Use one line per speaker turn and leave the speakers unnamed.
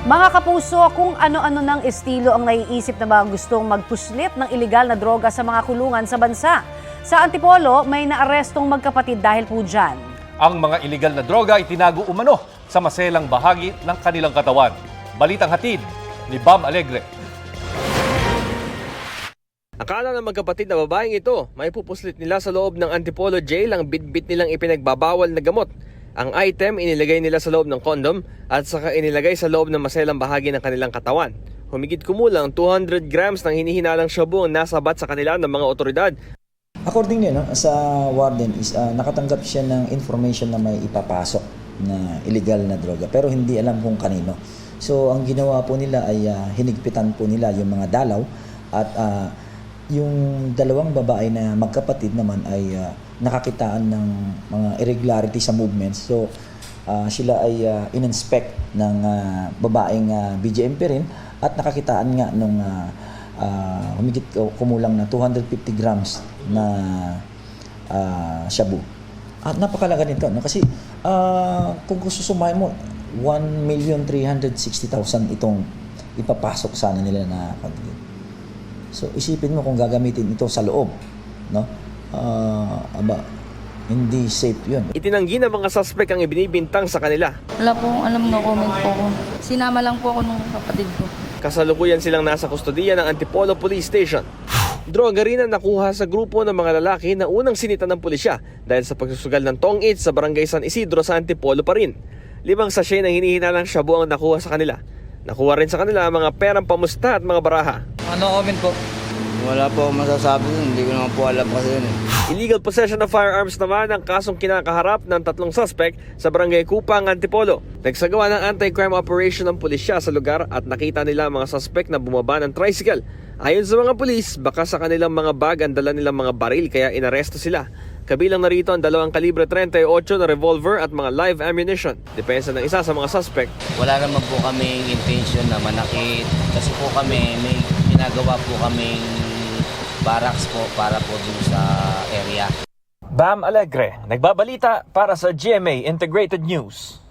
Mga kapuso, kung ano-ano ng estilo ang naiisip na mga gustong magpuslit ng ilegal na droga sa mga kulungan sa bansa. Sa Antipolo, may naarestong magkapatid dahil po dyan.
Ang mga ilegal na droga ay tinago umano sa maselang bahagi ng kanilang katawan. Balitang hatid ni Bam Alegre.
Akala ng magkapatid na babaeng ito, may pupuslit nila sa loob ng Antipolo Jail ang bitbit nilang ipinagbabawal na gamot. Ang item inilagay nila sa loob ng kondom at saka inilagay sa loob ng maselang bahagi ng kanilang katawan. Humigit kumulang 200 grams ng hinihinalang shabu ang nasabat sa kanila ng mga otoridad.
Accordingly, sa warden is nakatanggap siya ng information na may ipapasok na illegal na droga pero hindi alam kung kanino. So ang ginawa po nila ay hinigpitan po nila yung mga dalaw at yung dalawang babae na magkapatid naman ay nakakitaan ng mga irregularity sa movements. So sila ay in-inspect ng babaeng BGMP rin at nakakitaan nga ng humigit kumulang na 250 grams na shabu. At napakalaga nito, no? Kasi kung susumahin mo 1,360,000 itong ipapasok sana nila na quantity. So isipin mo kung gagamitin ito sa loob, no? Hindi safe 'yun.
Itinanggi ng mga suspect ang ibinibintang sa kanila.
Wala po alam, no comment po ako. Sinama lang po ako ng kapatid ko.
Kasalukuyan silang nasa kustodiya ng Antipolo Police Station. Droga rin ang nakuha sa grupo ng mga lalaki na unang sinita ng pulisya dahil sa pagsusugal ng tong-it sa barangay San Isidro sa Antipolo pa rin. 5 sachet ng hinihinalang shabu ang nakuha sa kanila. Nakuha rin sa kanila mga perang pamusta at mga baraha.
Ano comment po? Wala po akong masasabi dun. Hindi ko naman po alam kasi yun eh.
Illegal possession of firearms naman ang kasong kinakaharap ng 3 suspect sa barangay Kupang, Antipolo. Nagsagawa ng anti-crime operation ng pulisya sa lugar at nakita nila mga suspect na bumaba ng tricycle. Ayon sa mga pulis, baka sa kanilang mga bag ang dala nilang mga baril kaya inaresto sila. Kabilang narito ang 2 kalibre 38 na revolver at mga live ammunition. Depensa ng isa sa mga suspect.
Wala naman po kaming intention na manakit kasi po kami may ginagawa po kaming barracks po para po dun sa area.
Bam Alegre, nagbabalita para sa GMA Integrated News.